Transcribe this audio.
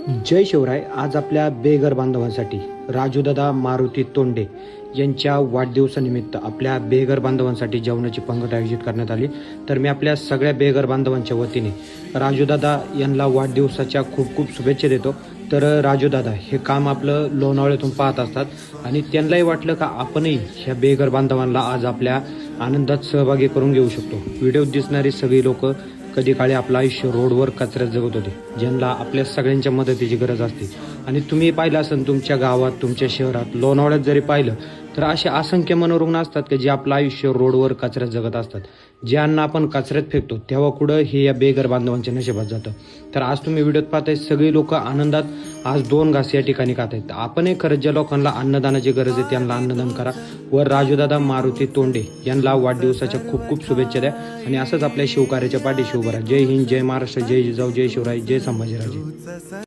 जय शिवराय. आज आपल्या बेघर बांधवांसाठी राजूदादा मारुती तोंडे यांच्या वाढदिवसानिमित्त आपल्या बेघर बांधवांसाठी जेवणाची पंगत आयोजित करण्यात आली. तर मी आपल्या सगळ्या बेघर बांधवांच्या वतीने राजूदादा यांना वाढदिवसाच्या खूप खूप शुभेच्छा देतो. तर राजूदादा हे काम आपलं लोणावळ्यातून पाहत असतात आणि त्यांनाही वाटलं का आपणही ह्या बेघर बांधवांना आज आपल्या आनंदात सहभागी करून घेऊ शकतो. व्हिडिओत दिसणारी सगळी लोक कधी काळी आपलं आयुष्य रोडवर कचऱ्यात जगत होते, ज्यांना आपल्या सगळ्यांच्या मदतीची गरज असते. आणि तुम्ही पाहिलं असेल तुमच्या गावात, तुमच्या शहरात, लोणावळ्यात जरी पाहिलं तर असे असंख्य मनोरुग्ण असतात की जे आपलं आयुष्य रोडवर कचऱ्यात जगत असतात. जे अन्न आपण कचऱ्यात फेकतो तेव्हा कुठं हे या बेघर बांधवांच्या नशिबात जातं. तर आज तुम्ही व्हिडिओत पाहताय सगळी लोक आनंदात आज 2 घास या ठिकाणी खात आहेत. आपणही खरंच ज्या लोकांना अन्नदानाची गरज आहे त्यांना अन्नदान करा. व राजूदादा मारुती तोंडे यांना वाढदिवसाच्या खूप खूप शुभेच्छा द्या आणि असंच आपल्या शिवकार्याच्या पाठीशी उभं राहा. जय हिंद, जय महाराष्ट्र, जय जिजाऊ, जय शिवराय, जय संभाजीराजे.